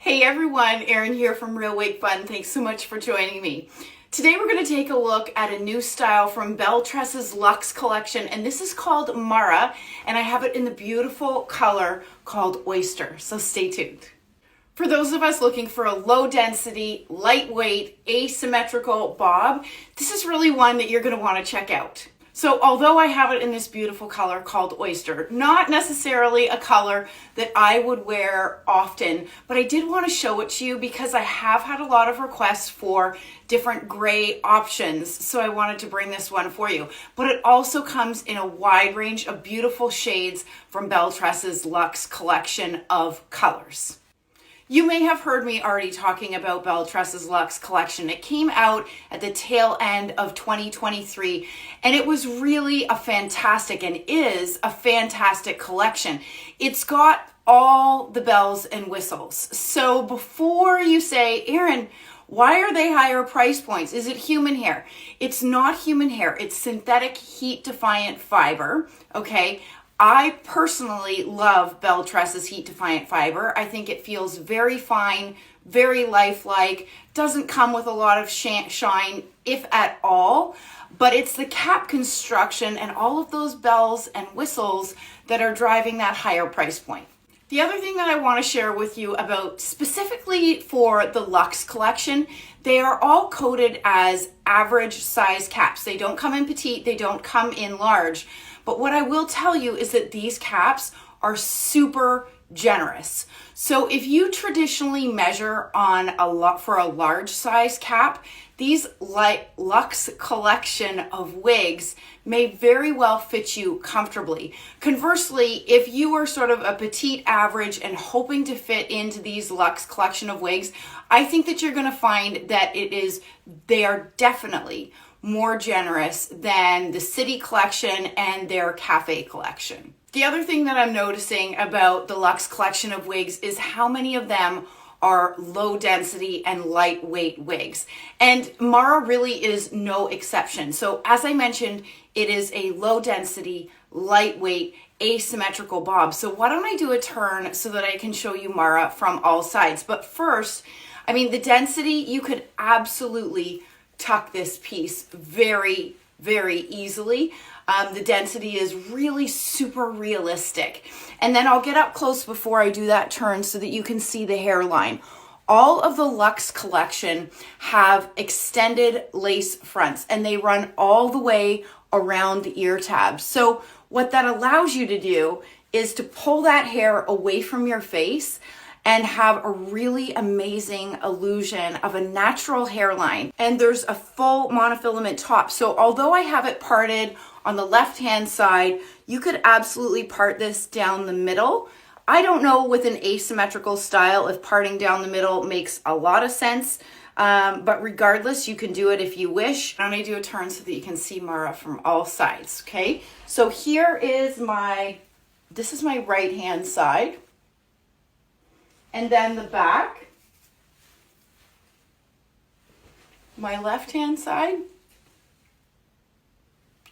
Hey everyone, Erin here from Real Wig Fun. Thanks so much for joining me. Today we're going to take a look at a new style from BelleTress's Luxe collection, and this is called Mara, and I have it in the beautiful color called Oyster, so stay tuned. For those of us looking for a low density, lightweight, asymmetrical bob, this is really one that you're going to want to check out. So although I have it in this beautiful color called Oyster, not necessarily a color that I would wear often, but I did want to show it to you because I have had a lot of requests for different gray options. So I wanted to bring this one for you. But it also comes in a wide range of beautiful shades from BelleTress's Luxe collection of colors. You may have heard me already talking about BelleTress's Luxe collection. It came out at the tail end of 2023, and it was really a fantastic and is a fantastic collection. It's got all the bells and whistles. So before you say, Erin, why are they higher price points? Is it human hair? It's not human hair. It's synthetic heat-defiant fiber, okay? I personally love BelleTress's Heat Defiant Fiber. I think it feels very fine, very lifelike, doesn't come with a lot of shine, if at all, but it's the cap construction and all of those bells and whistles that are driving that higher price point. The other thing that I want to share with you about specifically for the Luxe collection, they are all coded as average size caps. They don't come in petite, they don't come in large. But what I will tell you is that these caps are super generous. So if you traditionally measure on for a large size cap, these Luxe collection of wigs may very well fit you comfortably. Conversely, if you are sort of a petite average and hoping to fit into these Luxe collection of wigs, I think that you're going to find that they are definitely more generous than the City collection and their Cafe collection. The other thing that I'm noticing about the Luxe collection of wigs is how many of them are low density and lightweight wigs. And Mara really is no exception. So as I mentioned, it is a low density, lightweight, asymmetrical bob. So why don't I do a turn so that I can show you Mara from all sides. But first, I mean, the density, you could absolutely tuck this piece very, very easily. The density is really super realistic. And then I'll get up close before I do that turn so that you can see the hairline. All of the Luxe collection have extended lace fronts and they run all the way around the ear tabs. So what that allows you to do is to pull that hair away from your face and have a really amazing illusion of a natural hairline. And there's a full monofilament top. So although I have it parted on the left-hand side, you could absolutely part this down the middle. I don't know with an asymmetrical style if parting down the middle makes a lot of sense, but regardless, you can do it if you wish. I'm gonna do a turn so that you can see Mara from all sides, okay? So here is this is my right-hand side. And then the back, my left-hand side,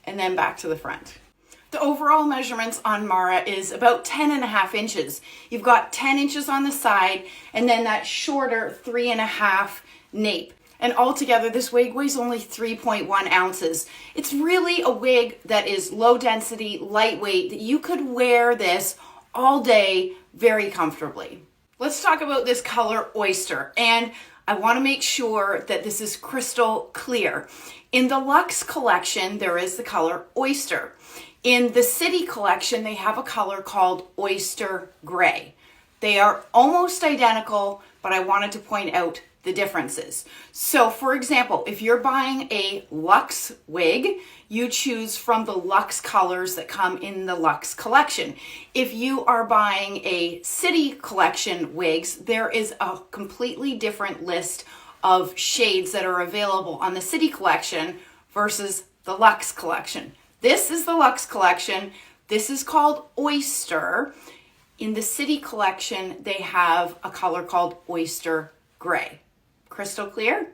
and then back to the front. The overall measurements on Mara is about 10.5 inches. You've got 10 inches on the side, and then that shorter 3.5 nape. And altogether, this wig weighs only 3.1 ounces. It's really a wig that is low density, lightweight, that you could wear this all day very comfortably. Let's talk about this color Oyster, and I want to make sure that this is crystal clear. In the Luxe collection, there is the color Oyster. In the City collection, they have a color called Oyster Gray. They are almost identical, but I wanted to point out the differences. So for example, if you're buying a Luxe wig, you choose from the Luxe colors that come in the Luxe collection. If you are buying a City collection wigs, there is a completely different list of shades that are available on the City collection versus the Luxe collection. This is the Luxe collection. This is called Oyster. In the City collection, they have a color called Oyster Gray. Crystal clear?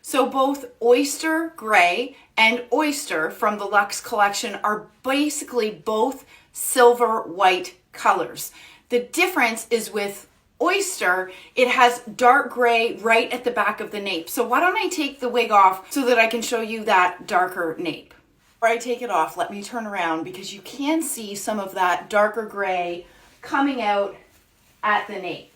So both Oyster Gray and Oyster from the Luxe collection are basically both silver white colors. The difference is with Oyster, it has dark gray right at the back of the nape. So why don't I take the wig off so that I can show you that darker nape. Before I take it off, let me turn around because you can see some of that darker gray coming out at the nape.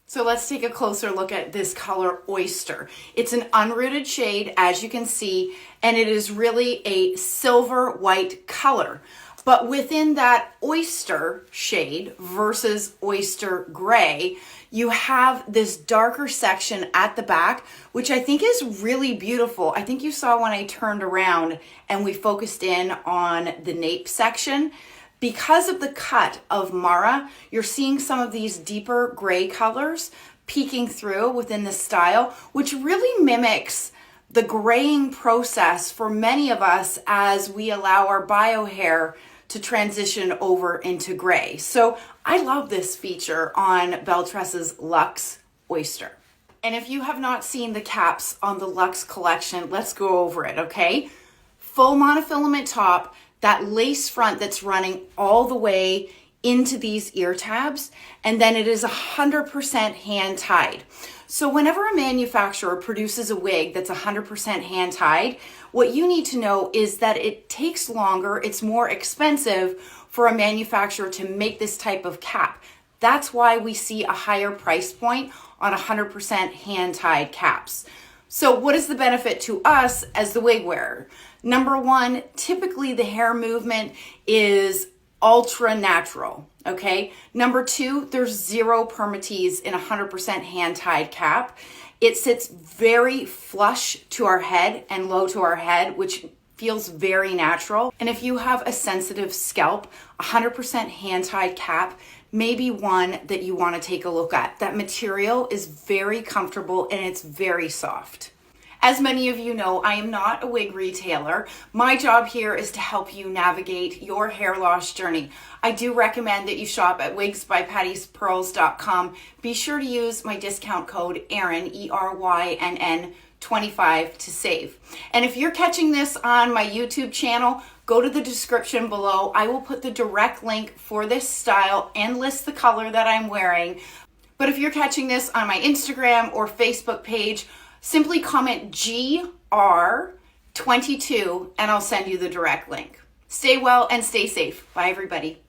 So let's take a closer look at this color Oyster. It's an unrooted shade, as you can see, and it is really a silver white color. But within that Oyster shade versus Oyster gray, you have this darker section at the back, which I think is really beautiful. I think you saw when I turned around and we focused in on the nape section. Because of the cut of Mara, you're seeing some of these deeper gray colors peeking through within the style, which really mimics the graying process for many of us as we allow our bio hair to transition over into gray. So I love this feature on BelleTress's Luxe Oyster. And if you have not seen the caps on the Luxe collection, let's go over it, okay? Full monofilament top, that lace front that's running all the way into these ear tabs, and then it is 100% hand tied. So whenever a manufacturer produces a wig that's 100% hand tied, what you need to know is that it takes longer, it's more expensive for a manufacturer to make this type of cap. That's why we see a higher price point on 100% hand tied caps. So what is the benefit to us as the wig wearer? Number one, typically the hair movement is ultra natural, okay? Number two, there's zero permatease in 100% hand-tied cap. It sits very flush to our head and low to our head, which feels very natural. And if you have a sensitive scalp, 100% hand-tied cap may be one that you want to take a look at. That material is very comfortable and it's very soft. As many of you know, I am not a wig retailer. My job here is to help you navigate your hair loss journey. I do recommend that you shop at wigsbypatty'spearls.com. Be sure to use my discount code ERYNN, ERYNN 25 to save. And if you're catching this on my YouTube channel, go to the description below. I will put the direct link for this style and list the color that I'm wearing. But if you're catching this on my Instagram or Facebook page, simply comment GR22 and I'll send you the direct link. Stay well and stay safe. Bye, everybody.